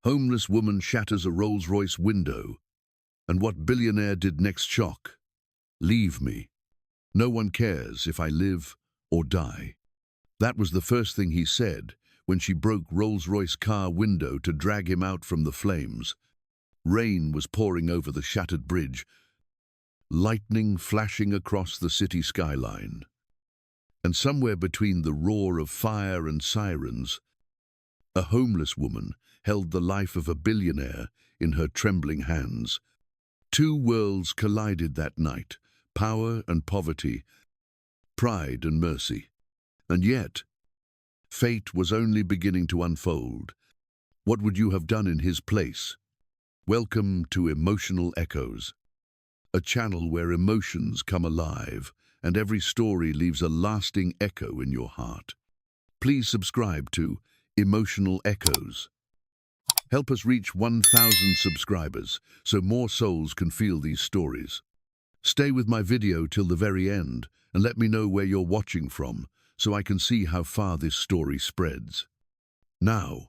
Homeless woman shatters a Rolls-Royce window. And what billionaire did next shock? Leave me. No one cares if I live or die. That was the first thing he said when she broke Rolls-Royce car window to drag him out from the flames. Rain was pouring over the shattered bridge, lightning flashing across the city skyline. And somewhere between the roar of fire and sirens, a homeless woman held the life of a billionaire in her trembling hands. Two worlds collided that night, power and poverty, pride and mercy. And yet, fate was only beginning to unfold. What would you have done in his place? Welcome to Emotional Echoes, a channel where emotions come alive and every story leaves a lasting echo in your heart. Please subscribe to Emotional Echoes. Help us reach 1,000 subscribers so more souls can feel these stories. Stay with my video till the very end and let me know where you're watching from so I can see how far this story spreads. Now,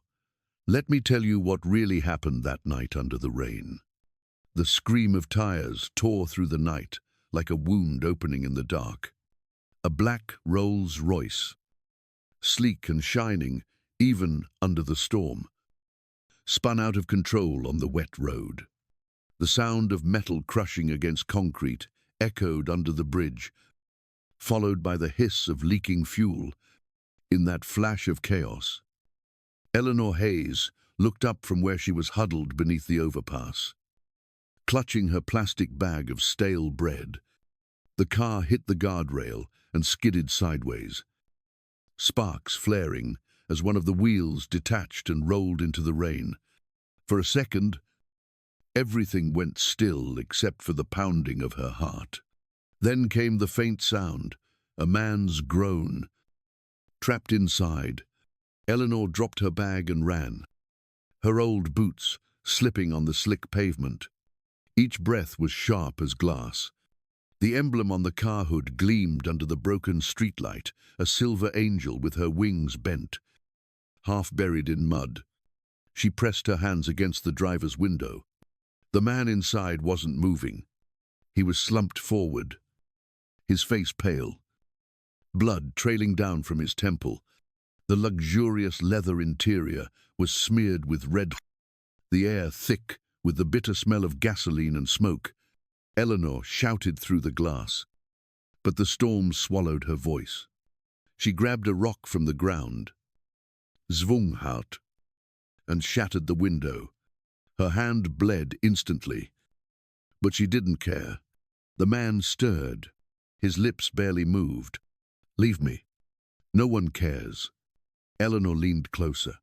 let me tell you what really happened that night under the rain. The scream of tires tore through the night like a wound opening in the dark. A black Rolls-Royce, sleek and shining even under the storm, spun out of control on the wet road. The sound of metal crushing against concrete echoed under the bridge, followed by the hiss of leaking fuel. In that flash of chaos, Eleanor Hayes looked up from where she was huddled beneath the overpass. Clutching her plastic bag of stale bread, the car hit the guardrail and skidded sideways, sparks flaring as one of the wheels detached and rolled into the rain. For a second, everything went still except for the pounding of her heart. Then came the faint sound, a man's groan. Trapped inside, Eleanor dropped her bag and ran, her old boots slipping on the slick pavement. Each breath was sharp as glass. The emblem on the car hood gleamed under the broken streetlight, a silver angel with her wings bent, half buried in mud. She pressed her hands against the driver's window. The man inside wasn't moving. He was slumped forward, his face pale, blood trailing down from his temple. The luxurious leather interior was smeared with red, the air thick with the bitter smell of gasoline and smoke. Eleanor shouted through the glass, but the storm swallowed her voice. She grabbed a rock from the ground, zwung hart, and shattered the window. Her hand bled instantly, but she didn't care. The man stirred. His lips barely moved. "Leave me. No one cares." Eleanor leaned closer,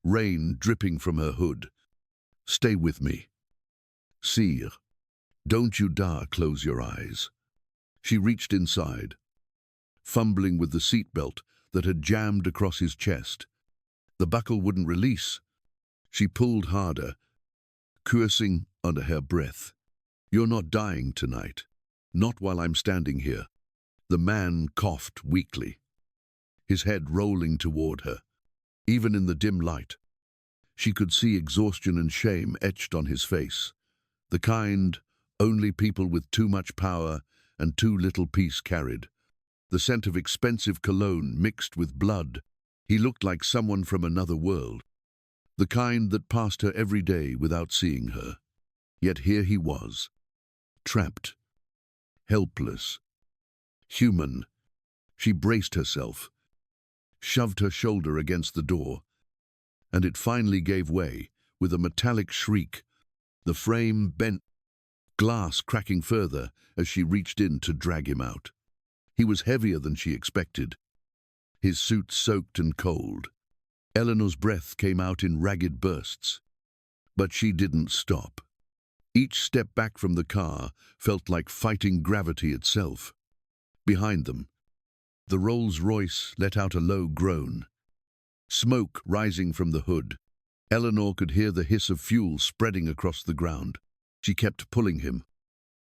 rain dripping from her hood. "Stay with me. Sire, don't you dare close your eyes." She reached inside, fumbling with the seatbelt that had jammed across his chest. The buckle wouldn't release. She pulled harder, cursing under her breath. "You're not dying tonight. Not while I'm standing here." The man coughed weakly, his head rolling toward her. Even in the dim light, she could see exhaustion and shame etched on his face, the kind only people with too much power and too little peace carried. The scent of expensive cologne mixed with blood. He looked like someone from another world, the kind that passed her every day without seeing her. Yet here he was, trapped, helpless, human. She braced herself, shoved her shoulder against the door, and it finally gave way with a metallic shriek. The frame bent, glass cracking further as she reached in to drag him out. He was heavier than she expected, his suit soaked and cold. Eleanor's breath came out in ragged bursts, but she didn't stop. Each step back from the car felt like fighting gravity itself. Behind them, the Rolls-Royce let out a low groan, smoke rising from the hood. Eleanor could hear the hiss of fuel spreading across the ground. She kept pulling him,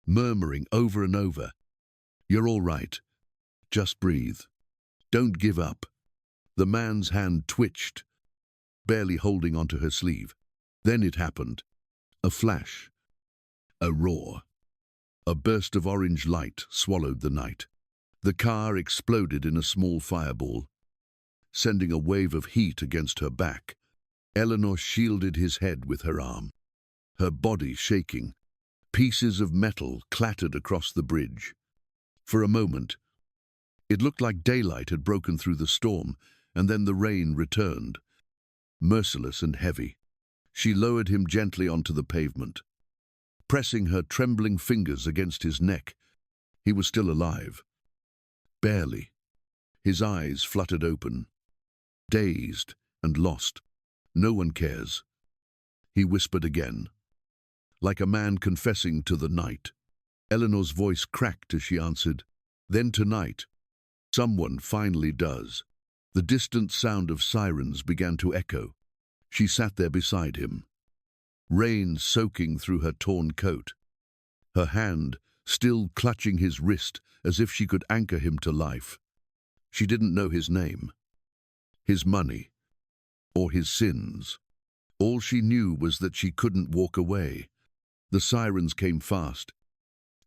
murmuring over and over, "You're all right. Just breathe. Don't give up." The man's hand twitched, barely holding onto her sleeve. Then it happened. A flash, a roar, a burst of orange light swallowed the night. The car exploded in a small fireball, sending a wave of heat against her back. Eleanor shielded his head with her arm, her body shaking. Pieces of metal clattered across the bridge. For a moment, it looked like daylight had broken through the storm, and then the rain returned, merciless and heavy. She lowered him gently onto the pavement, pressing her trembling fingers against his neck. He was still alive. Barely. His eyes fluttered open, dazed and lost. "No one cares," he whispered again, like a man confessing to the night. Eleanor's voice cracked as she answered, "Then tonight, someone finally does." The distant sound of sirens began to echo. She sat there beside him, rain soaking through her torn coat, her hand still clutching his wrist as if she could anchor him to life. She didn't know his name, his money, or his sins. All she knew was that she couldn't walk away. The sirens came fast,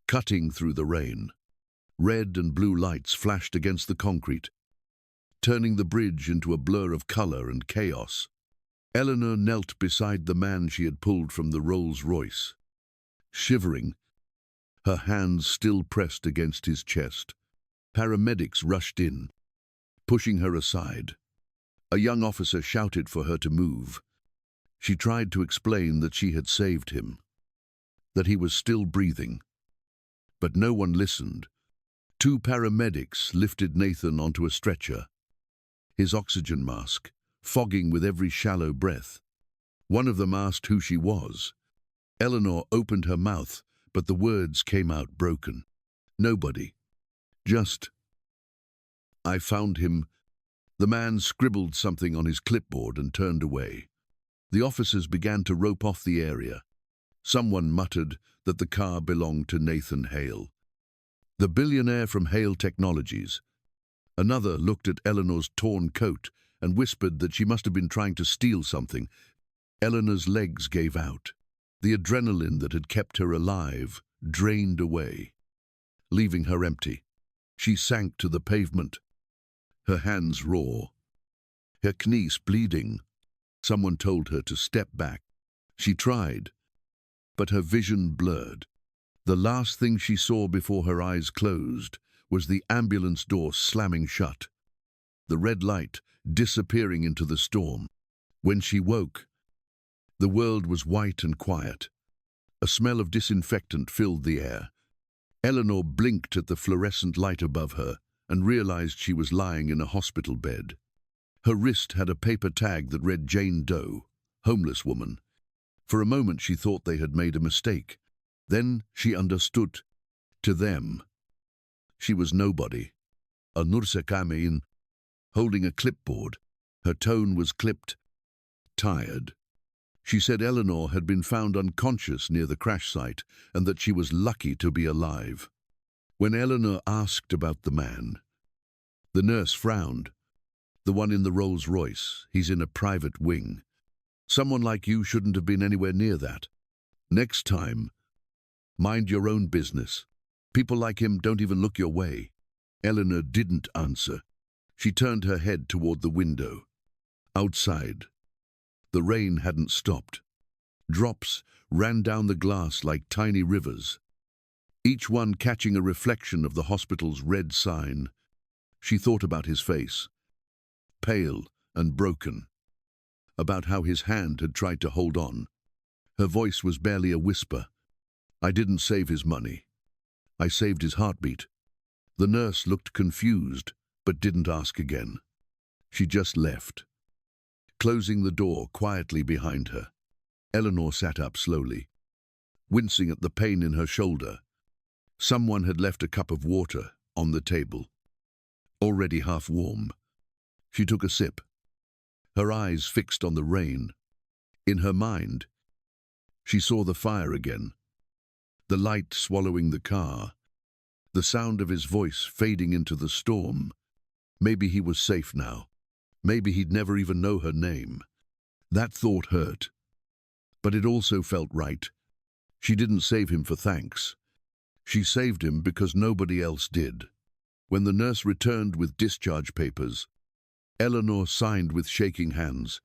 cutting through the rain. Red and blue lights flashed against the concrete, turning the bridge into a blur of color and chaos. Eleanor knelt beside the man she had pulled from the Rolls-Royce, shivering, her hands still pressed against his chest. Paramedics rushed in, pushing her aside. A young officer shouted for her to move. She tried to explain that she had saved him, that he was still breathing. But no one listened. 2 paramedics lifted Nathan onto a stretcher, his oxygen mask fogging with every shallow breath. One of them asked who she was. Eleanor opened her mouth, but the words came out broken. "Nobody. Just, I found him." The man scribbled something on his clipboard and turned away. The officers began to rope off the area. Someone muttered that the car belonged to Nathan Hale, the billionaire from Hale Technologies. Another looked at Eleanor's torn coat and whispered that she must have been trying to steal something. Eleanor's legs gave out. The adrenaline that had kept her alive drained away, leaving her empty. She sank to the pavement, her hands raw, her knees bleeding. Someone told her to step back. She tried, but her vision blurred. The last thing she saw before her eyes closed was the ambulance door slamming shut, the red light disappearing into the storm. When she woke, the world was white and quiet. A smell of disinfectant filled the air. Eleanor blinked at the fluorescent light above her and realized she was lying in a hospital bed. Her wrist had a paper tag that read Jane Doe, homeless woman. For a moment she thought they had made a mistake. Then she understood. To them, she was nobody. A nurse came in, holding a clipboard. Her tone was clipped, tired. She said Eleanor had been found unconscious near the crash site and that she was lucky to be alive. When Eleanor asked about the man, the nurse frowned. "The one in the Rolls-Royce, he's in a private wing. Someone like you shouldn't have been anywhere near that. Next time, mind your own business. People like him don't even look your way." Eleanor didn't answer. She turned her head toward the window. Outside, the rain hadn't stopped. Drops ran down the glass like tiny rivers, each one catching a reflection of the hospital's red sign. She thought about his face, pale and broken, about how his hand had tried to hold on. Her voice was barely a whisper. "I didn't save his money. I saved his heartbeat." The nurse looked confused, but didn't ask again. She just left, closing the door quietly behind her. Eleanor sat up slowly, wincing at the pain in her shoulder. Someone had left a cup of water on the table, already half warm. She took a sip, her eyes fixed on the rain. In her mind, she saw the fire again, the light swallowing the car, the sound of his voice fading into the storm. Maybe he was safe now. Maybe he'd never even know her name. That thought hurt. But it also felt right. She didn't save him for thanks. She saved him because nobody else did. When the nurse returned with discharge papers, Eleanor signed with shaking hands.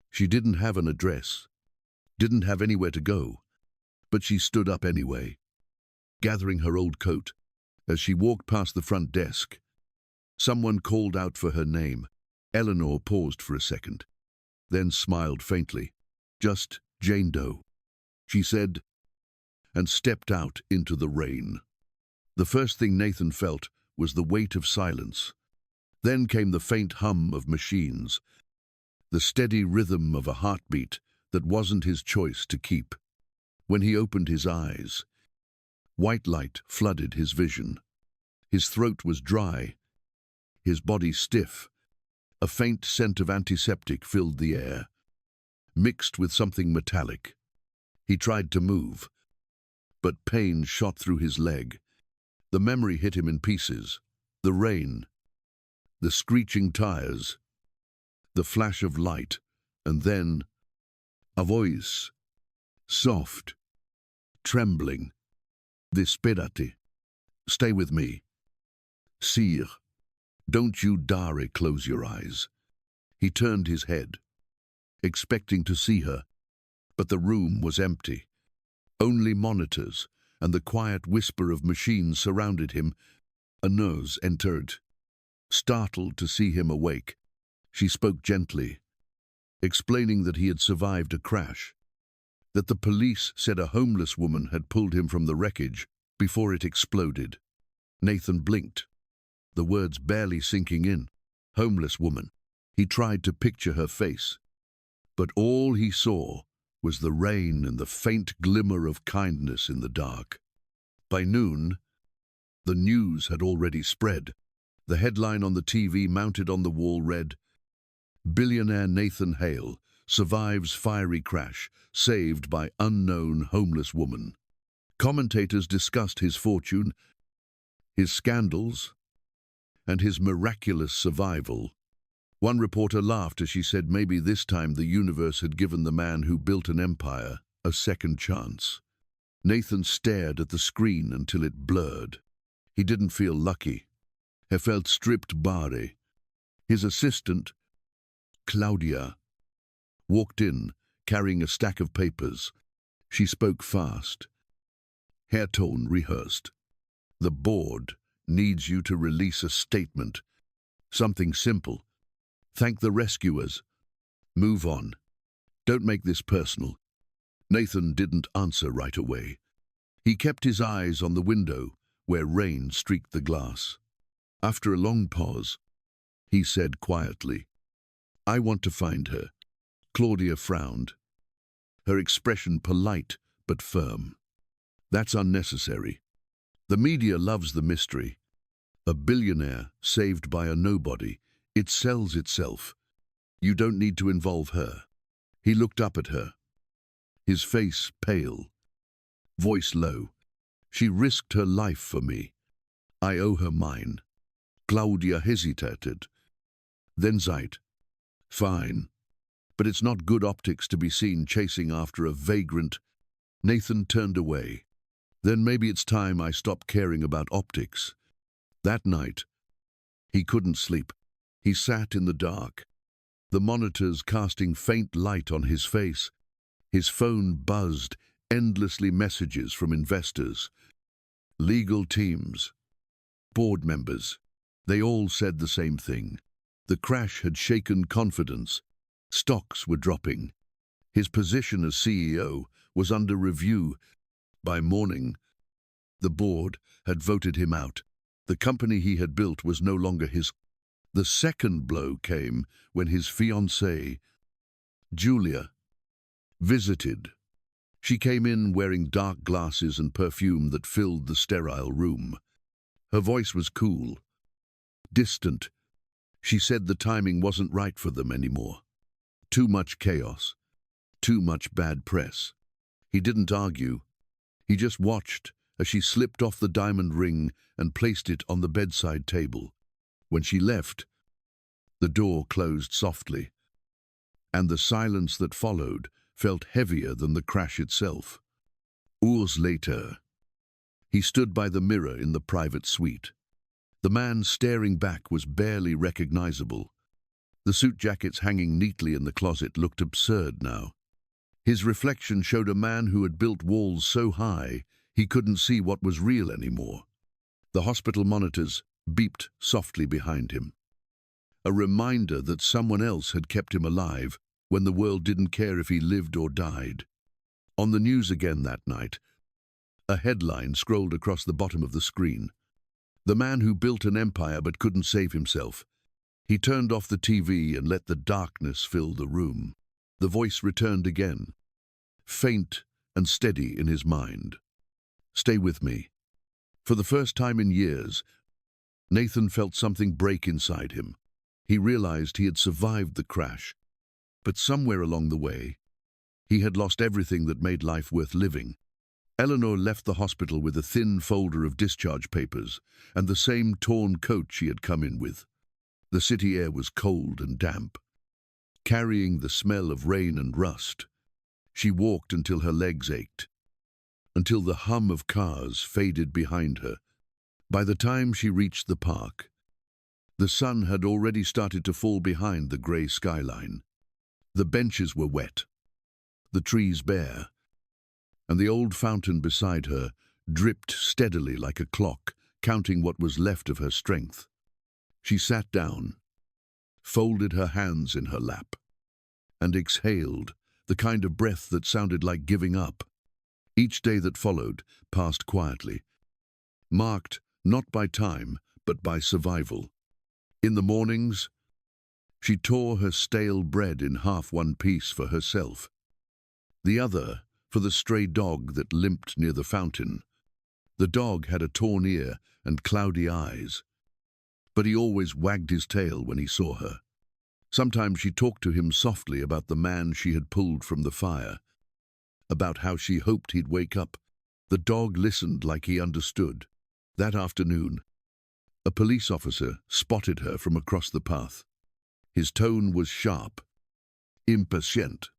She didn't have an address, didn't have anywhere to go, but she stood up anyway, gathering her old coat. As she walked past the front desk, someone called out for her name. Eleanor paused for a second, then smiled faintly. "Just Jane Doe," she said, and stepped out into the rain. The first thing Nathan felt was the weight of silence. Then came the faint hum of machines, the steady rhythm of a heartbeat that wasn't his choice to keep. When he opened his eyes, white light flooded his vision. His throat was dry, his body stiff. A faint scent of antiseptic filled the air, mixed with something metallic. He tried to move, but pain shot through his leg. The memory hit him in pieces. The rain, the screeching tires, the flash of light, and then a voice, soft, trembling. "Disperate. Stay with me. Sire, don't you dare close your eyes." He turned his head, expecting to see her, but the room was empty. Only monitors and the quiet whisper of machines surrounded him. A nurse entered. Startled to see him awake, she spoke gently, explaining that he had survived a crash, that the police said a homeless woman had pulled him from the wreckage before it exploded. Nathan blinked, the words barely sinking in. Homeless woman. He tried to picture her face, but all he saw was the rain and the faint glimmer of kindness in the dark. By noon, the news had already spread. The headline on the TV mounted on the wall read, "Billionaire Nathan Hale survives fiery crash, saved by unknown homeless woman." Commentators discussed his fortune, his scandals, and his miraculous survival. One reporter laughed as she said maybe this time the universe had given the man who built an empire a second chance. Nathan stared at the screen until it blurred. He didn't feel lucky. He felt stripped bare. His assistant, Claudia, walked in, carrying a stack of papers. She spoke fast. Her tone rehearsed. "The board needs you to release a statement. Something simple. Thank the rescuers. Move on. Don't make this personal." Nathan didn't answer right away. He kept his eyes on the window, where rain streaked the glass. After a long pause, he said quietly, "I want to find her." Claudia frowned, her expression polite but firm. "That's unnecessary. The media loves the mystery. A billionaire saved by a nobody. It sells itself. You don't need to involve her." He looked up at her, his face pale, voice low. "She risked her life for me. I owe her mine." Claudia hesitated, then sighed. "Fine, but it's not good optics to be seen chasing after a vagrant." Nathan turned away. "Then maybe it's time I stop caring about optics." That night, he couldn't sleep. He sat in the dark, the monitors casting faint light on his face. His phone buzzed, endlessly messages from investors, legal teams, board members. They all said the same thing. The crash had shaken confidence. Stocks were dropping. His position as CEO was under review. By morning, the board had voted him out. The company he had built was no longer his. The second blow came when his fiancée, Julia, visited. She came in wearing dark glasses and perfume that filled the sterile room. Her voice was cool, distant. She said the timing wasn't right for them anymore. Too much chaos, too much bad press. He didn't argue. He just watched as she slipped off the diamond ring and placed it on the bedside table. When she left, the door closed softly, and the silence that followed felt heavier than the crash itself. Hours later, he stood by the mirror in the private suite. The man staring back was barely recognizable. The suit jackets hanging neatly in the closet looked absurd now. His reflection showed a man who had built walls so high he couldn't see what was real anymore. The hospital monitors beeped softly behind him. A reminder that someone else had kept him alive when the world didn't care if he lived or died. On the news again that night, a headline scrolled across the bottom of the screen. The man who built an empire but couldn't save himself. He turned off the TV and let the darkness fill the room. The voice returned again, faint and steady in his mind. Stay with me. For the first time in years, Nathan felt something break inside him. He realized he had survived the crash, but somewhere along the way, he had lost everything that made life worth living. Eleanor left the hospital with a thin folder of discharge papers and the same torn coat she had come in with. The city air was cold and damp, carrying the smell of rain and rust. She walked until her legs ached, until the hum of cars faded behind her. By the time she reached the park, the sun had already started to fall behind the grey skyline. The benches were wet, the trees bare, and the old fountain beside her dripped steadily like a clock, counting what was left of her strength. She sat down, folded her hands in her lap, and exhaled, the kind of breath that sounded like giving up. Each day that followed passed quietly, marked not by time, but by survival. In the mornings, she tore her stale bread in half one piece for herself, the other for the stray dog that limped near the fountain. The dog had a torn ear and cloudy eyes, but he always wagged his tail when he saw her. Sometimes she talked to him softly about the man she had pulled from the fire, about how she hoped he'd wake up. The dog listened like he understood. That afternoon, a police officer spotted her from across the path. His tone was sharp, impatient.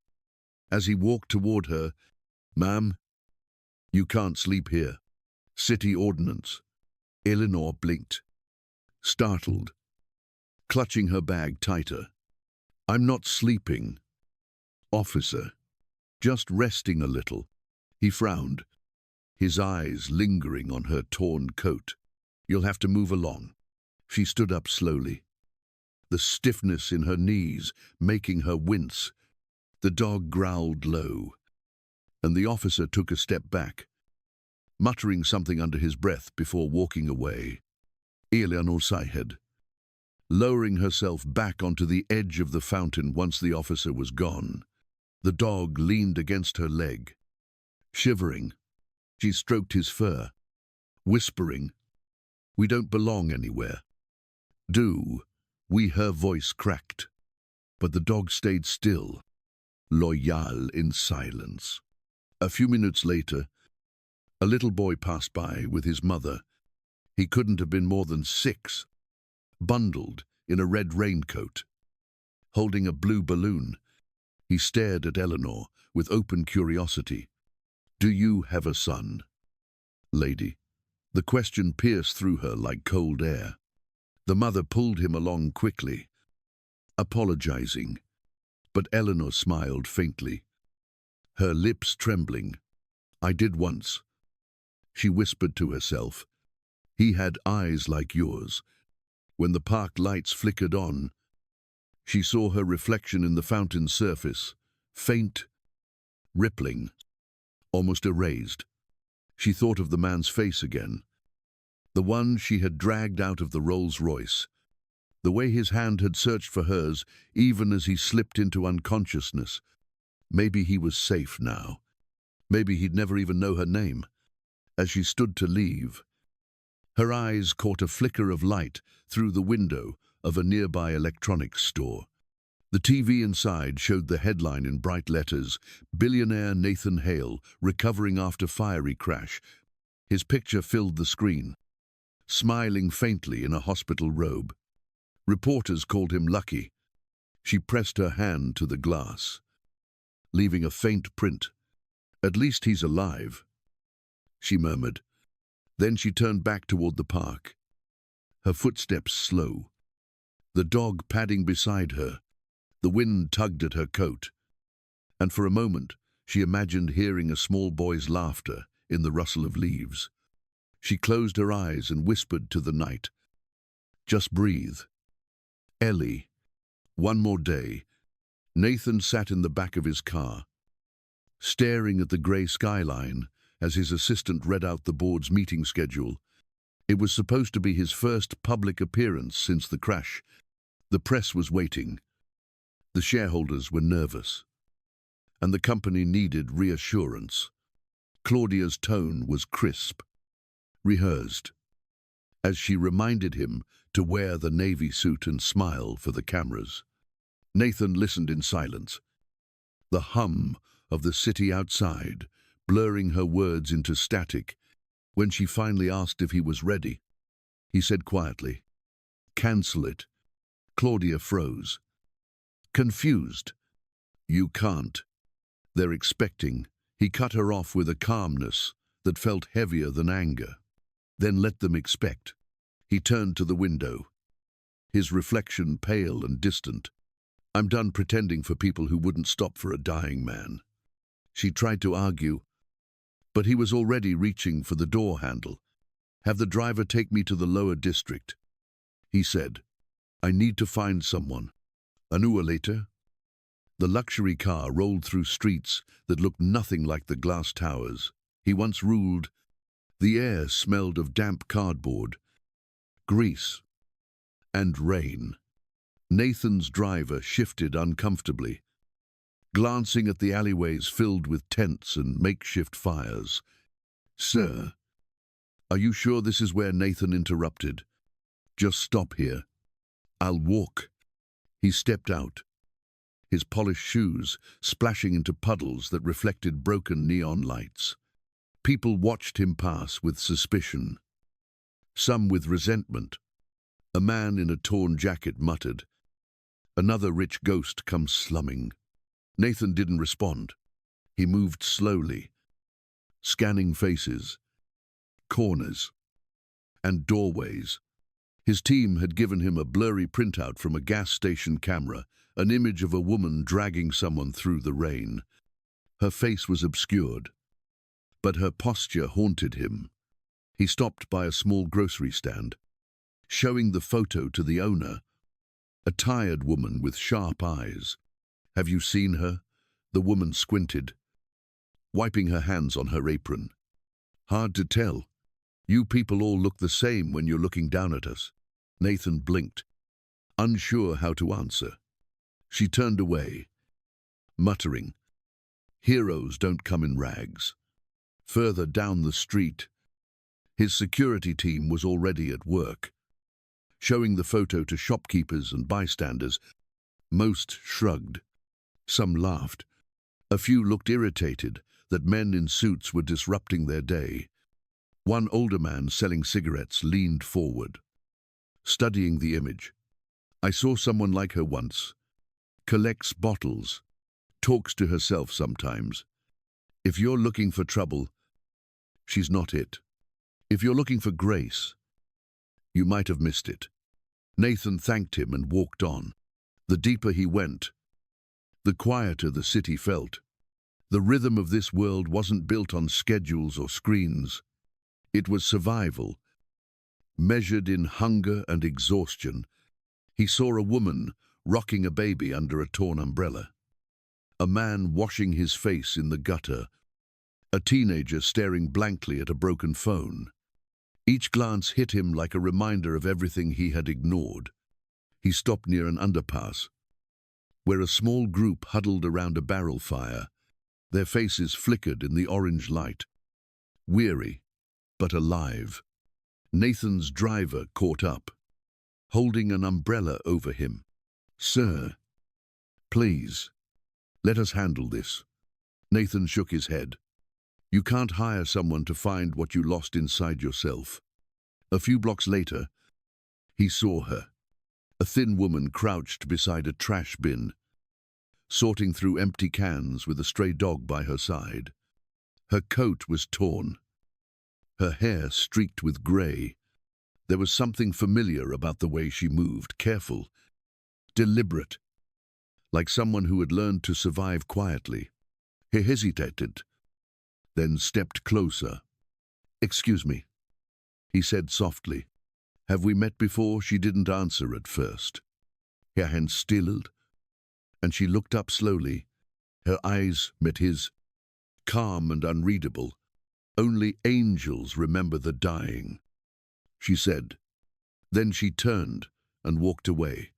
As he walked toward her, "Ma'am, you can't sleep here. City ordinance." Eleanor blinked, startled, clutching her bag tighter. "I'm not sleeping, officer. Just resting a little." He frowned, his eyes lingering on her torn coat. "You'll have to move along." She stood up slowly, the stiffness in her knees making her wince. The dog growled low, and the officer took a step back, muttering something under his breath before walking away. Eleanor sighed, lowering herself back onto the edge of the fountain once the officer was gone. The dog leaned against her leg, shivering. She stroked his fur, whispering, "We don't belong anywhere." "Do we?" Her voice cracked, but the dog stayed still, loyal in silence. A few minutes later, a little boy passed by with his mother. He couldn't have been more than 6, bundled in a red raincoat, holding a blue balloon. He stared at Eleanor with open curiosity. "Do you have a son, lady?" The question pierced through her like cold air. The mother pulled him along quickly, apologizing, but Eleanor smiled faintly, her lips trembling. "I did once," she whispered to herself. "He had eyes like yours." When the park lights flickered on, she saw her reflection in the fountain's surface, faint, rippling, almost erased. She thought of the man's face again, the one she had dragged out of the Rolls-Royce, the way his hand had searched for hers even as he slipped into unconsciousness. Maybe he was safe now. Maybe he'd never even know her name. As she stood to leave, her eyes caught a flicker of light through the window of a nearby electronics store. The TV inside showed the headline in bright letters, "Billionaire Nathan Hale, recovering after fiery crash." His picture filled the screen, smiling faintly in a hospital robe. Reporters called him lucky. She pressed her hand to the glass. leaving a faint print. "At least he's alive," she murmured. Then she turned back toward the park, her footsteps slow, the dog padding beside her. The wind tugged at her coat, and for a moment she imagined hearing a small boy's laughter in the rustle of leaves. She closed her eyes and whispered to the night, "Just breathe." Ellie. One more day. Nathan sat in the back of his car, staring at the grey skyline as his assistant read out the board's meeting schedule. It was supposed to be his first public appearance since the crash. The press was waiting. The shareholders were nervous, and the company needed reassurance. Claudia's tone was crisp, rehearsed, as she reminded him to wear the navy suit and smile for the cameras. Nathan listened in silence, the hum of the city outside blurring her words into static. When she finally asked if he was ready, he said quietly, "Cancel it." Claudia froze, confused. "You can't. They're expecting." He cut her off with a calmness that felt heavier than anger. "Then let them expect." He turned to the window, his reflection pale and distant. "I'm done pretending for people who wouldn't stop for a dying man." She tried to argue, but he was already reaching for the door handle. "Have the driver take me to the lower district," he said. "I need to find someone." An hour later, the luxury car rolled through streets that looked nothing like the glass towers he once ruled. The air smelled of damp cardboard, grease, and rain. Nathan's driver shifted uncomfortably, glancing at the alleyways filled with tents and makeshift fires. "Sir, are you sure this is where?" Nathan interrupted. "Just stop here. I'll walk." He stepped out, his polished shoes splashing into puddles that reflected broken neon lights. People watched him pass with suspicion, some with resentment. A man in a torn jacket muttered, "Another rich ghost comes slumming." Nathan didn't respond. He moved slowly, scanning faces, corners, and doorways. His team had given him a blurry printout from a gas station camera, an image of a woman dragging someone through the rain. Her face was obscured, but her posture haunted him. He stopped by a small grocery stand, showing the photo to the owner, a tired woman with sharp eyes. "Have you seen her?" The woman squinted, wiping her hands on her apron. "Hard to tell. You people all look the same when you're looking down at us." Nathan blinked, unsure how to answer. She turned away, muttering, "Heroes don't come in rags." Further down the street, his security team was already at work, showing the photo to shopkeepers and bystanders. Most shrugged. Some laughed. A few looked irritated that men in suits were disrupting their day. One older man selling cigarettes leaned forward, studying the image. "I saw someone like her once. Collects bottles, talks to herself sometimes. If you're looking for trouble, she's not it. If you're looking for grace, you might have missed it." Nathan thanked him and walked on. The deeper he went, the quieter the city felt. The rhythm of this world wasn't built on schedules or screens. It was survival, measured in hunger and exhaustion. He saw a woman rocking a baby under a torn umbrella, a man washing his face in the gutter, a teenager staring blankly at a broken phone. Each glance hit him like a reminder of everything he had ignored. He stopped near an underpass, where a small group huddled around a barrel fire. Their faces flickered in the orange light, weary but alive. Nathan's driver caught up, holding an umbrella over him. "Sir, please, let us handle this." Nathan shook his head. "You can't hire someone to find what you lost inside yourself." A few blocks later, he saw her, a thin woman crouched beside a trash bin, sorting through empty cans with a stray dog by her side. Her coat was torn, her hair streaked with grey. There was something familiar about the way she moved, careful, deliberate, like someone who had learned to survive quietly. He hesitated, then stepped closer. "Excuse me," he said softly. "Have we met before?" She didn't answer at first. Her hand stilled, and she looked up slowly. Her eyes met his, calm and unreadable. "Only angels remember the dying," she said. Then she turned and walked away,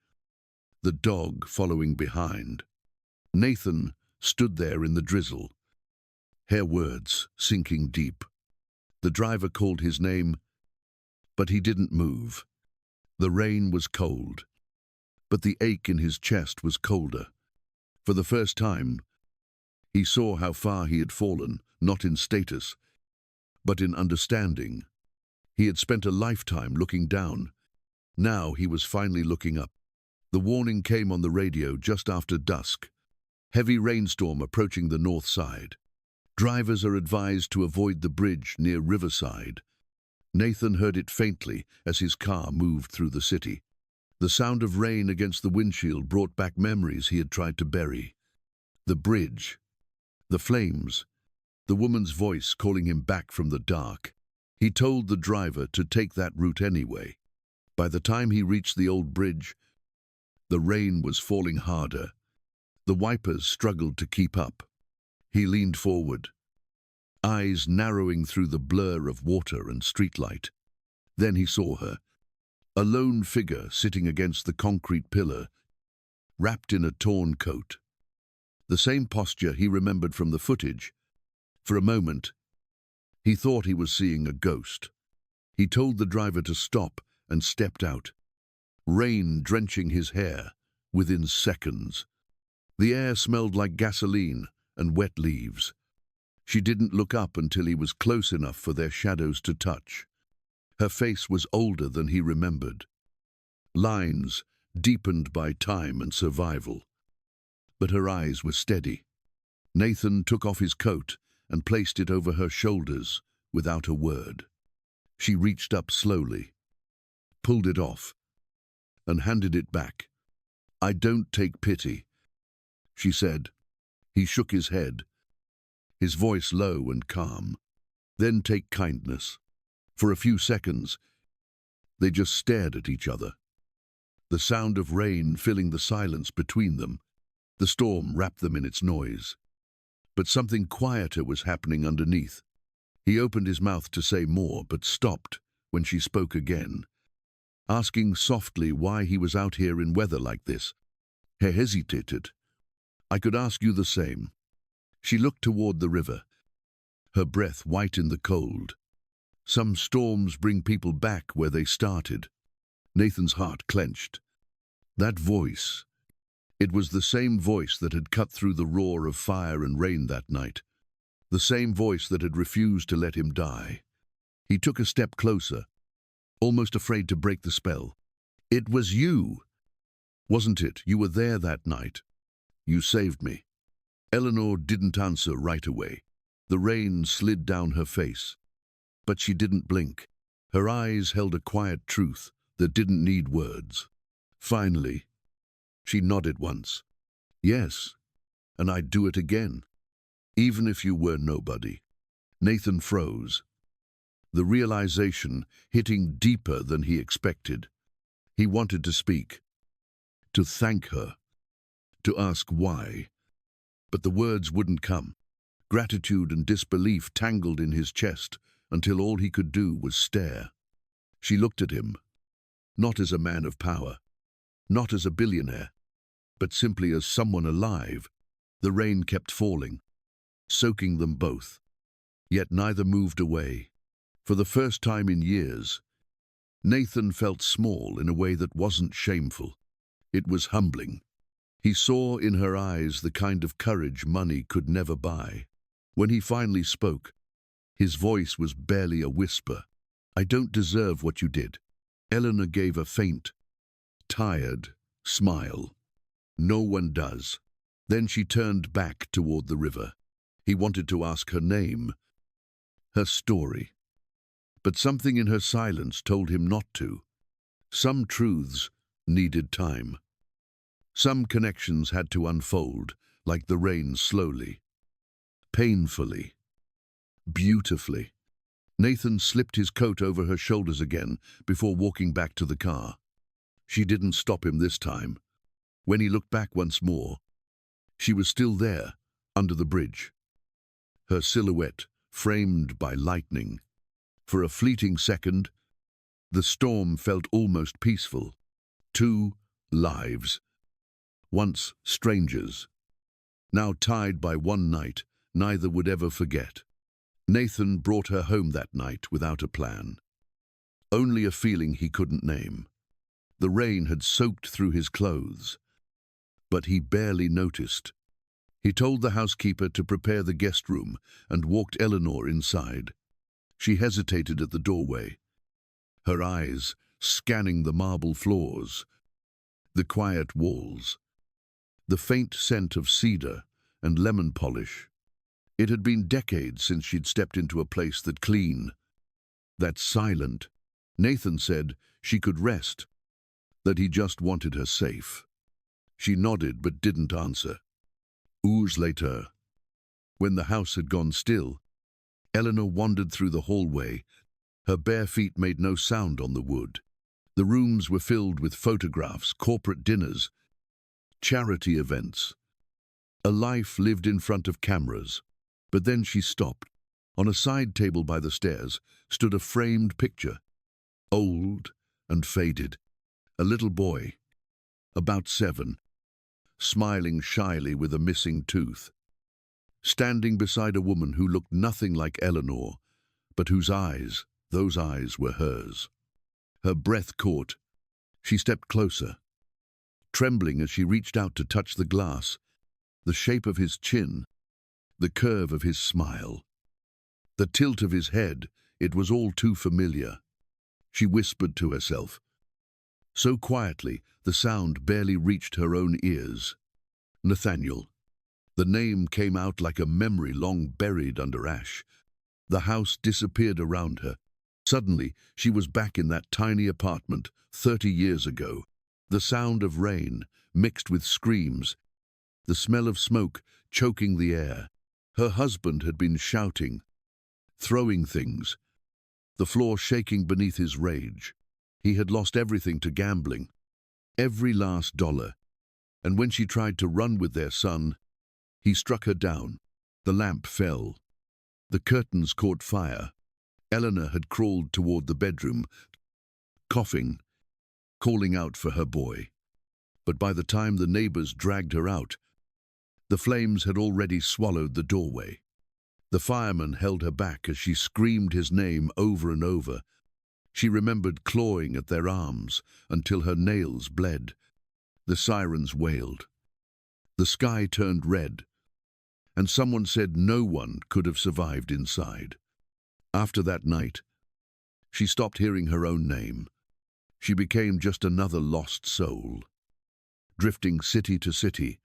the dog following behind. Nathan stood there in the drizzle, her words sinking deep. The driver called his name, but he didn't move. The rain was cold, but the ache in his chest was colder. For the first time, he saw how far he had fallen, not in status, but in understanding. He had spent a lifetime looking down. Now he was finally looking up. The warning came on the radio just after dusk. Heavy rainstorm approaching the north side. Drivers are advised to avoid the bridge near Riverside. Nathan heard it faintly as his car moved through the city. The sound of rain against the windshield brought back memories he had tried to bury. The bridge, the flames, the woman's voice calling him back from the dark. He told the driver to take that route anyway. By the time he reached the old bridge, the rain was falling harder. The wipers struggled to keep up. He leaned forward, eyes narrowing through the blur of water and streetlight. Then he saw her, a lone figure sitting against the concrete pillar, wrapped in a torn coat. The same posture he remembered from the footage. For a moment, he thought he was seeing a ghost. He told the driver to stop and stepped out, rain drenching his hair within seconds. The air smelled like gasoline and wet leaves. She didn't look up until he was close enough for their shadows to touch. Her face was older than he remembered, lines deepened by time and survival. But her eyes were steady. Nathan took off his coat and placed it over her shoulders without a word. She reached up slowly, pulled it off, and handed it back. "I don't take pity," she said. He shook his head, his voice low and calm. "Then take kindness." For a few seconds, they just stared at each other, the sound of rain filling the silence between them. The storm wrapped them in its noise. But something quieter was happening underneath. He opened his mouth to say more, but stopped when she spoke again, asking softly why he was out here in weather like this. He hesitated. "I could ask you the same." She looked toward the river, her breath white in the cold. Some storms bring people back where they started. Nathan's heart clenched. That voice, it was the same voice that had cut through the roar of fire and rain that night. The same voice that had refused to let him die. He took a step closer, almost afraid to break the spell. "It was you, wasn't it? You were there that night. You saved me." Eleanor didn't answer right away. The rain slid down her face, but she didn't blink. Her eyes held a quiet truth that didn't need words. Finally, she nodded once. "Yes, and I'd do it again, even if you were nobody." Nathan froze, the realization hitting deeper than he expected. He wanted to speak, to thank her, to ask why, but the words wouldn't come. Gratitude and disbelief tangled in his chest until all he could do was stare. She looked at him, not as a man of power, not as a billionaire, but simply as someone alive. The rain kept falling, soaking them both, yet neither moved away. For the first time in years, Nathan felt small in a way that wasn't shameful. It was humbling. He saw in her eyes the kind of courage money could never buy. When he finally spoke, his voice was barely a whisper. "I don't deserve what you did." Eleanor gave a faint, tired smile. "No one does." Then she turned back toward the river. He wanted to ask her name, her story. But something in her silence told him not to. Some truths needed time. Some connections had to unfold, like the rain, slowly, painfully, beautifully. Nathan slipped his coat over her shoulders again before walking back to the car. She didn't stop him this time. When he looked back once more, she was still there, under the bridge. Her silhouette framed by lightning. For a fleeting second, the storm felt almost peaceful. Two lives, once strangers, now tied by one night neither would ever forget. Nathan brought her home that night without a plan. Only a feeling he couldn't name. The rain had soaked through his clothes, but he barely noticed. He told the housekeeper to prepare the guest room and walked Eleanor inside. She hesitated at the doorway, her eyes scanning the marble floors, the quiet walls, the faint scent of cedar and lemon polish. It had been decades since she'd stepped into a place that clean, that silent. Nathan said she could rest, that he just wanted her safe. She nodded but didn't answer. Hours later, when the house had gone still, Eleanor wandered through the hallway. Her bare feet made no sound on the wood. The rooms were filled with photographs, corporate dinners, charity events. A life lived in front of cameras. But then she stopped. On a side table by the stairs stood a framed picture, old and faded. A little boy, about 7, smiling shyly with a missing tooth, standing beside a woman who looked nothing like Eleanor, but whose eyes, those eyes were hers. Her breath caught. She stepped closer, trembling as she reached out to touch the glass, the shape of his chin, the curve of his smile, the tilt of his head. It was all too familiar. She whispered to herself, so quietly the sound barely reached her own ears. Nathaniel. The name came out like a memory long buried under ash. The house disappeared around her. Suddenly, she was back in that tiny apartment 30 years ago. The sound of rain mixed with screams, the smell of smoke choking the air. Her husband had been shouting, throwing things, the floor shaking beneath his rage. He had lost everything to gambling, every last dollar. And when she tried to run with their son, he struck her down. The lamp fell. The curtains caught fire. Eleanor had crawled toward the bedroom, coughing, calling out for her boy. But by the time the neighbors dragged her out, the flames had already swallowed the doorway. The fireman held her back as she screamed his name over and over. She remembered clawing at their arms until her nails bled. The sirens wailed. The sky turned red, and someone said no one could have survived inside. After that night, she stopped hearing her own name. She became just another lost soul, drifting city to city,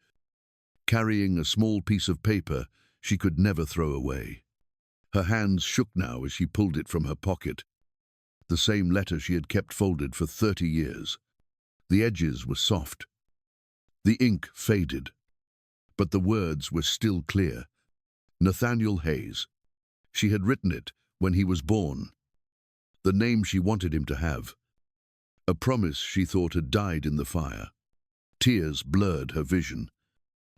carrying a small piece of paper she could never throw away. Her hands shook now as she pulled it from her pocket. The same letter she had kept folded for 30 years. The edges were soft. The ink faded, but the words were still clear. Nathaniel Hayes. She had written it when he was born. The name she wanted him to have. A promise she thought had died in the fire. Tears blurred her vision.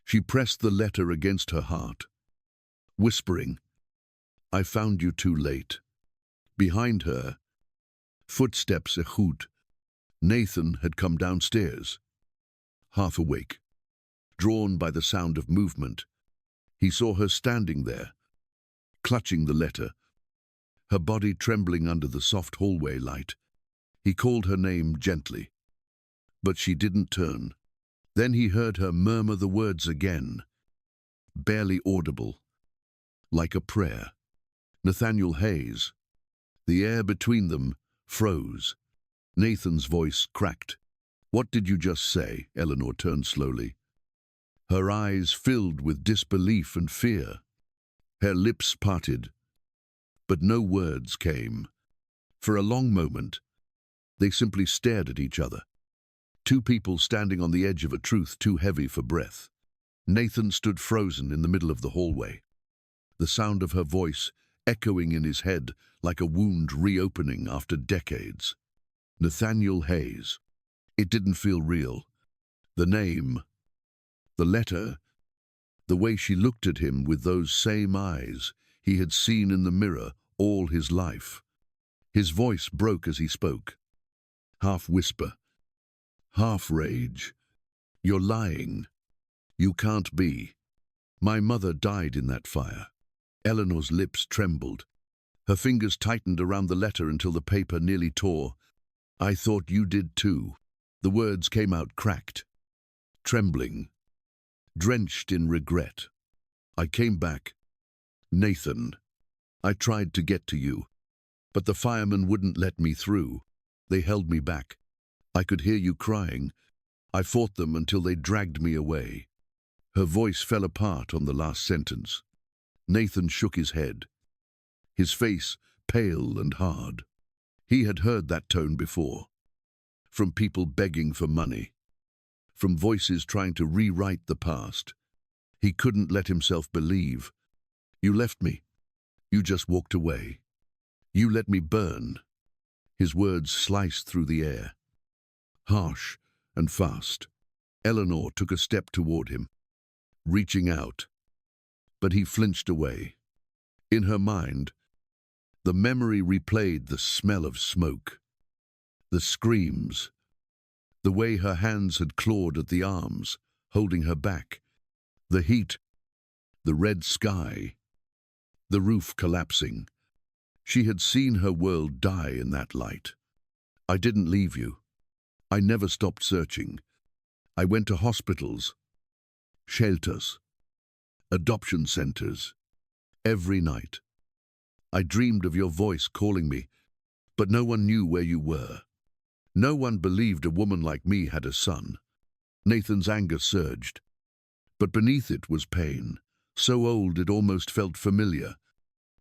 She pressed the letter against her heart, whispering, "I found you too late." Behind her, footsteps echoed. Nathan had come downstairs, half awake, drawn by the sound of movement. He saw her standing there, clutching the letter, her body trembling under the soft hallway light. He called her name gently, but she didn't turn. Then he heard her murmur the words again, barely audible, like a prayer. Nathaniel Hayes. The air between them froze. Nathan's voice cracked. "What did you just say?" Eleanor turned slowly. her eyes filled with disbelief and fear. Her lips parted, but no words came. For a long moment, they simply stared at each other. Two people standing on the edge of a truth too heavy for breath. Nathan stood frozen in the middle of the hallway, the sound of her voice echoing in his head like a wound reopening after decades. Nathaniel Hayes. It didn't feel real. The name, the letter, the way she looked at him with those same eyes he had seen in the mirror all his life. His voice broke as he spoke. Half whisper, half rage. You're lying. You can't be. My mother died in that fire. Eleanor's lips trembled. Her fingers tightened around the letter until the paper nearly tore. I thought you did too. The words came out cracked, trembling, drenched in regret. I came back. Nathan, I tried to get to you, but the firemen wouldn't let me through. They held me back. I could hear you crying. I fought them until they dragged me away. Her voice fell apart on the last sentence. Nathan shook his head, his face pale and hard. He had heard that tone before, from people begging for money, from voices trying to rewrite the past. He couldn't let himself believe. You left me. You just walked away. You let me burn. His words sliced through the air, harsh and fast. Eleanor took a step toward him, reaching out, but he flinched away. In her mind, the memory replayed the smell of smoke, the screams, the way her hands had clawed at the arms, holding her back, the heat, the red sky, the roof collapsing. She had seen her world die in that light. I didn't leave you. I never stopped searching. I went to hospitals, shelters, adoption centers, every night. I dreamed of your voice calling me, but no one knew where you were. No one believed a woman like me had a son. Nathan's anger surged, but beneath it was pain, so old it almost felt familiar.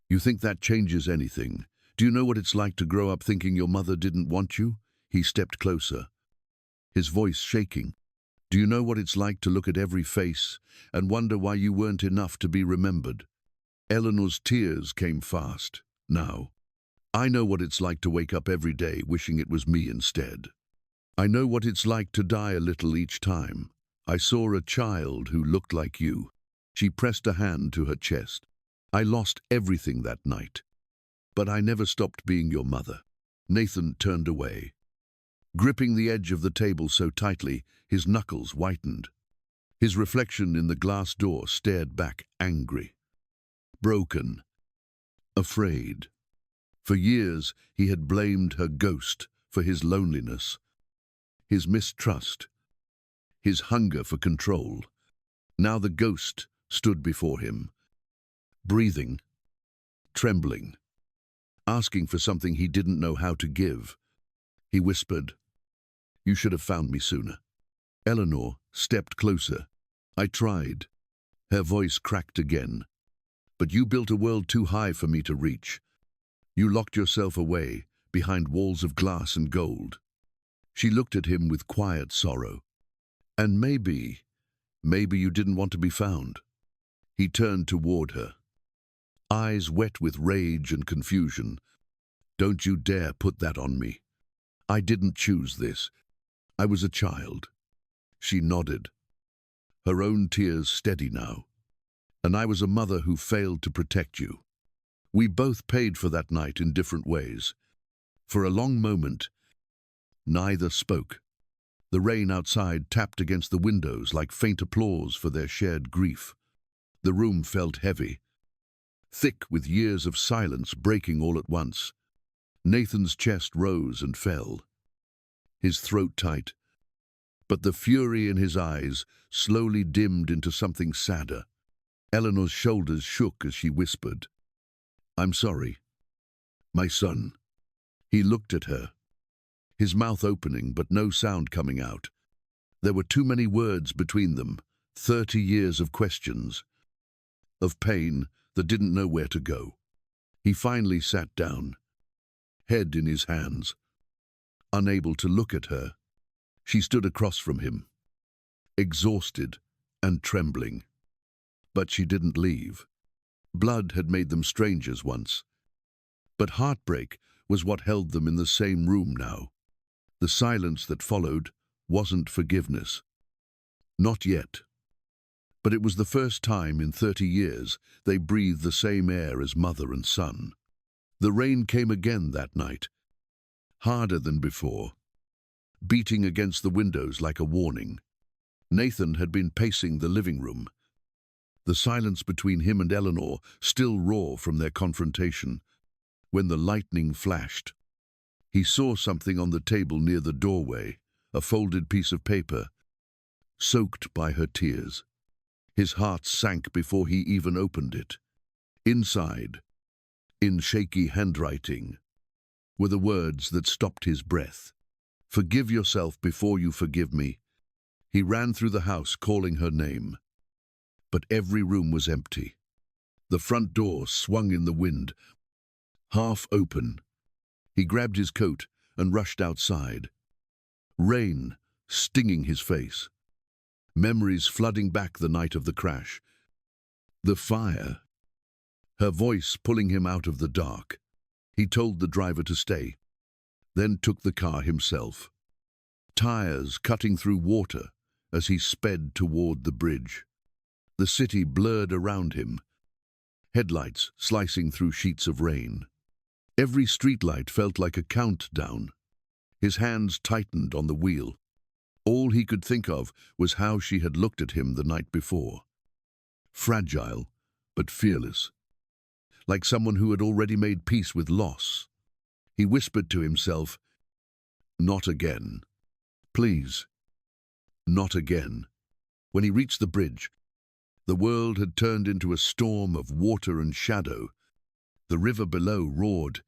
You think that changes anything? Do you know what it's like to grow up thinking your mother didn't want you? He stepped closer, his voice shaking. Do you know what it's like to look at every face and wonder why you weren't enough to be remembered? Eleanor's tears came fast. Now, I know what it's like to wake up every day wishing it was me instead. I know what it's like to die a little each time. I saw a child who looked like you. She pressed a hand to her chest. I lost everything that night, but I never stopped being your mother. Nathan turned away, gripping the edge of the table so tightly his knuckles whitened. His reflection in the glass door stared back, angry, broken, afraid. For years he had blamed her ghost for his loneliness, his mistrust, his hunger for control. Now the ghost stood before him, breathing, trembling, asking for something he didn't know how to give. He whispered, "You should have found me sooner." Eleanor stepped closer. I tried. Her voice cracked again. But you built a world too high for me to reach. You locked yourself away behind walls of glass and gold. She looked at him with quiet sorrow. And maybe you didn't want to be found. He turned toward her, eyes wet with rage and confusion. Don't you dare put that on me. I didn't choose this. I was a child. She nodded, her own tears steady now. And I was a mother who failed to protect you. We both paid for that night in different ways. For a long moment, neither spoke. The rain outside tapped against the windows like faint applause for their shared grief. The room felt heavy, thick with years of silence breaking all at once. Nathan's chest rose and fell, his throat tight, but the fury in his eyes slowly dimmed into something sadder. Eleanor's shoulders shook as she whispered, "I'm sorry, my son." He looked at her, his mouth opening but no sound coming out. There were too many words between them, 30 years of questions, of pain that didn't know where to go. He finally sat down, head in his hands, unable to look at her. She stood across from him, exhausted and trembling. But she didn't leave. Blood had made them strangers once, but heartbreak was what held them in the same room now. The silence that followed wasn't forgiveness. Not yet. But it was the first time in 30 years they breathed the same air as mother and son. The rain came again that night, harder than before, beating against the windows like a warning. Nathan had been pacing the living room, the silence between him and Eleanor still raw from their confrontation. When the lightning flashed, he saw something on the table near the doorway, a folded piece of paper, soaked by her tears. His heart sank before he even opened it. Inside, in shaky handwriting, were the words that stopped his breath. "Forgive yourself before you forgive me." He ran through the house calling her name. But every room was empty. The front door swung in the wind, half open. He grabbed his coat and rushed outside. Rain stinging his face. Memories flooding back the night of the crash. The fire. Her voice pulling him out of the dark. He told the driver to stay, then took the car himself. Tires cutting through water as he sped toward the bridge. The city blurred around him, headlights slicing through sheets of rain. Every streetlight felt like a countdown. His hands tightened on the wheel. All he could think of was how she had looked at him the night before. Fragile, but fearless. Like someone who had already made peace with loss. He whispered to himself, "Not again. Please. Not again." When he reached the bridge, the world had turned into a storm of water and shadow. The river below roared,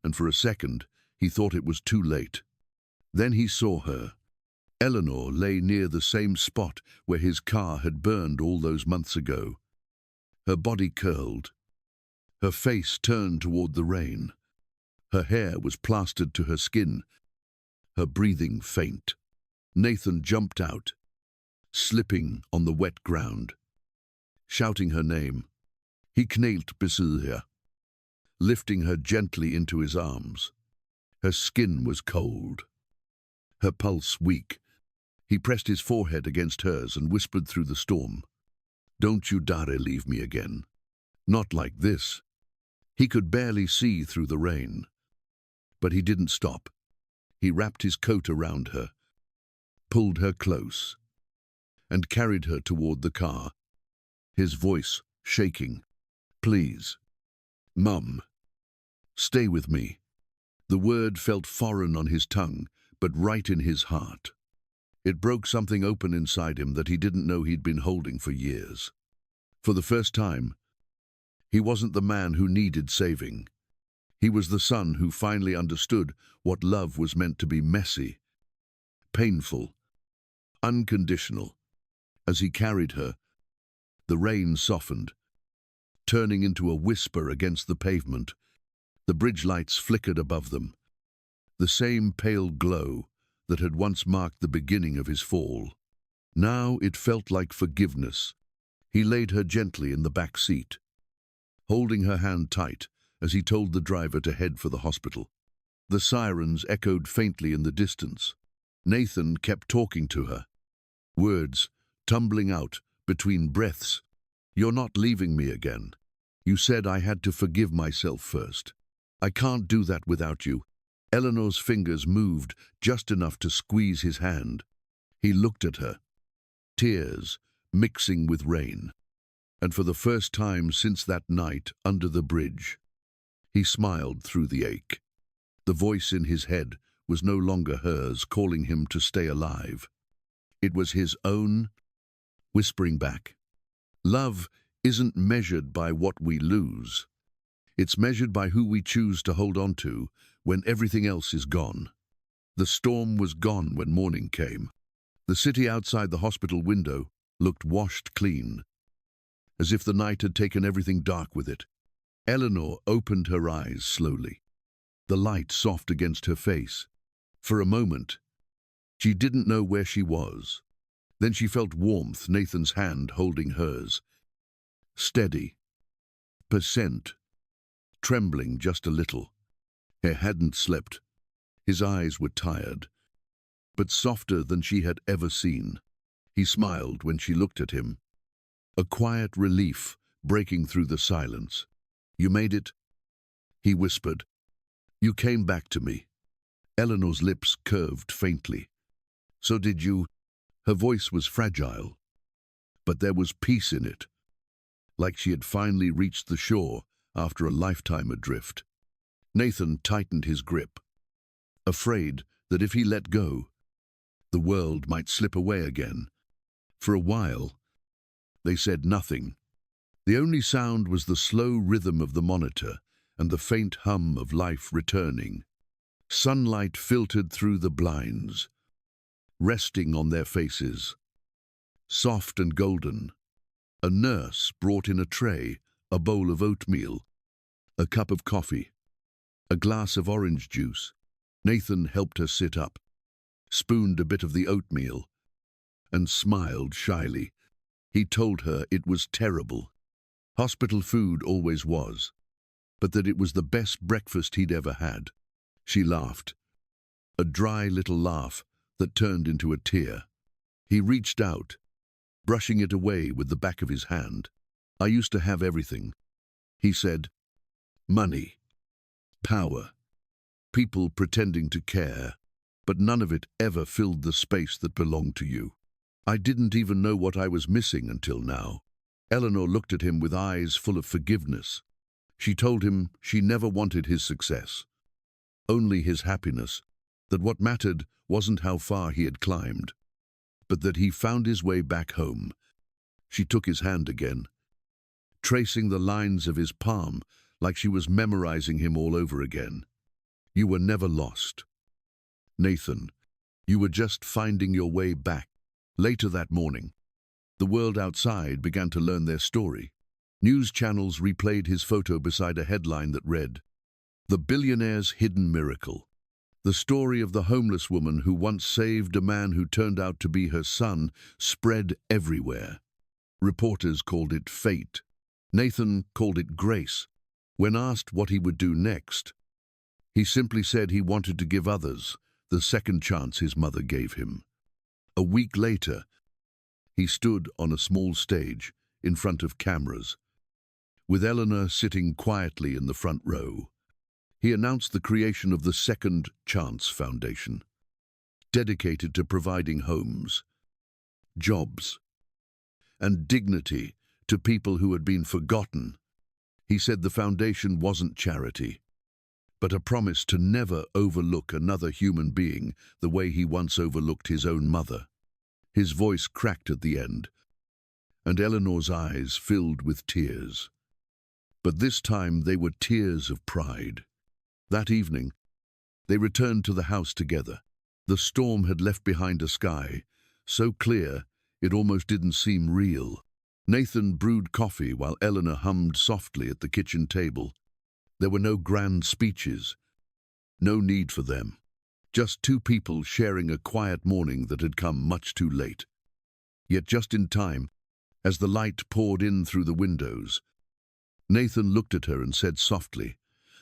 and for a second he thought it was too late. Then he saw her. Eleanor lay near the same spot where his car had burned all those months ago. Her body curled, her face turned toward the rain. Her hair was plastered to her skin, her breathing faint. Nathan jumped out, slipping on the wet ground, shouting her name. He knelt beside her, lifting her gently into his arms. Her skin was cold, her pulse weak. He pressed his forehead against hers and whispered through the storm, "Don't you dare leave me again. Not like this." He could barely see through the rain. But he didn't stop. He wrapped his coat around her, pulled her close, and carried her toward the car, his voice shaking. "Please, Mum, stay with me." The word felt foreign on his tongue, but right in his heart. It broke something open inside him that he didn't know he'd been holding for years. For the first time, he wasn't the man who needed saving. He was the son who finally understood what love was meant to be: messy, painful, unconditional. As he carried her, the rain softened, turning into a whisper against the pavement. The bridge lights flickered above them, the same pale glow that had once marked the beginning of his fall. Now it felt like forgiveness. He laid her gently in the back seat, holding her hand tight as he told the driver to head for the hospital. The sirens echoed faintly in the distance. Nathan kept talking to her, words tumbling out between breaths. "You're not leaving me again. You said I had to forgive myself first. I can't do that without you." Eleanor's fingers moved just enough to squeeze his hand. He looked at her, tears mixing with rain. And for the first time since that night under the bridge, he smiled through the ache. The voice in his head was no longer hers, calling him to stay alive. It was his own, whispering back, "Love isn't measured by what we lose. It's measured by who we choose to hold on to when everything else is gone." The storm was gone when morning came. The city outside the hospital window looked washed clean, as if the night had taken everything dark with it. Eleanor opened her eyes slowly, the light soft against her face. For a moment, she didn't know where she was. Then she felt warmth, Nathan's hand holding hers. Steady. Percent. Trembling just a little. He hadn't slept. His eyes were tired, but softer than she had ever seen. He smiled when she looked at him, a quiet relief breaking through the silence. "You made it?" he whispered. "You came back to me." Eleanor's lips curved faintly. "So did you?" Her voice was fragile, but there was peace in it, like she had finally reached the shore after a lifetime adrift. Nathan tightened his grip, afraid that if he let go, the world might slip away again. For a while, they said nothing. The only sound was the slow rhythm of the monitor and the faint hum of life returning. Sunlight filtered through the blinds, resting on their faces, soft and golden. A nurse brought in a tray, a bowl of oatmeal, a cup of coffee, a glass of orange juice. Nathan helped her sit up, spooned a bit of the oatmeal, and smiled shyly. He told her it was terrible. Hospital food always was, but that it was the best breakfast he'd ever had. She laughed, a dry little laugh that turned into a tear. He reached out, brushing it away with the back of his hand. "I used to have everything," he said. "Money, power, people pretending to care, but none of it ever filled the space that belonged to you. I didn't even know what I was missing until now." Eleanor looked at him with eyes full of forgiveness. She told him she never wanted his success, only his happiness, that what mattered wasn't how far he had climbed, but that he found his way back home. She took his hand again, tracing the lines of his palm like she was memorizing him all over again. "You were never lost, Nathan. You were just finding your way back." Later that morning, the world outside began to learn their story. News channels replayed his photo beside a headline that read, "The Billionaire's Hidden Miracle." The story of the homeless woman who once saved a man who turned out to be her son spread everywhere. Reporters called it fate. Nathan called it grace. When asked what he would do next, he simply said he wanted to give others the second chance his mother gave him. A week later, he stood on a small stage in front of cameras, with Eleanor sitting quietly in the front row. He announced the creation of the Second Chance Foundation, dedicated to providing homes, jobs, and dignity to people who had been forgotten. He said the foundation wasn't charity, but a promise to never overlook another human being the way he once overlooked his own mother. His voice cracked at the end, and Eleanor's eyes filled with tears. But this time they were tears of pride. That evening, they returned to the house together. The storm had left behind a sky so clear it almost didn't seem real. Nathan brewed coffee while Eleanor hummed softly at the kitchen table. There were no grand speeches, no need for them. Just two people sharing a quiet morning that had come much too late. Yet just in time, as the light poured in through the windows, Nathan looked at her and said softly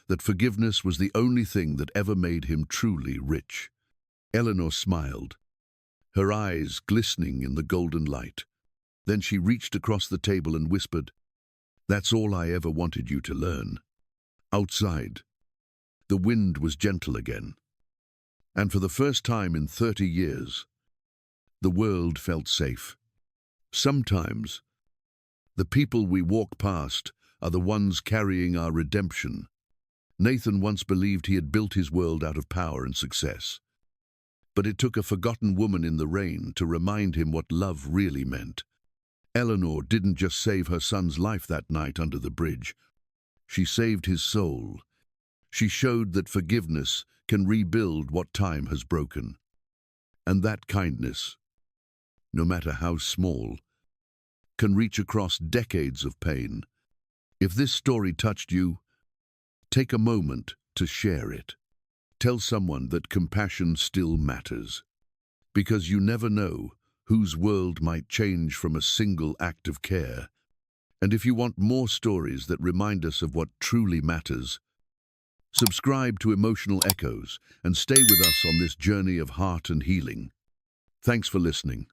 that forgiveness was the only thing that ever made him truly rich. Eleanor smiled, her eyes glistening in the golden light. Then she reached across the table and whispered, "That's all I ever wanted you to learn." Outside, the wind was gentle again, and for the first time in 30 years, the world felt safe. Sometimes, the people we walk past are the ones carrying our redemption. Nathan once believed he had built his world out of power and success, but it took a forgotten woman in the rain to remind him what love really meant. Eleanor didn't just save her son's life that night under the bridge. She saved his soul. She showed that forgiveness can rebuild what time has broken. And that kindness, no matter how small, can reach across decades of pain. If this story touched you, take a moment to share it. Tell someone that compassion still matters, because you never know whose world might change from a single act of care. And if you want more stories that remind us of what truly matters, subscribe to Emotional Echoes and stay with us on this journey of heart and healing. Thanks for listening.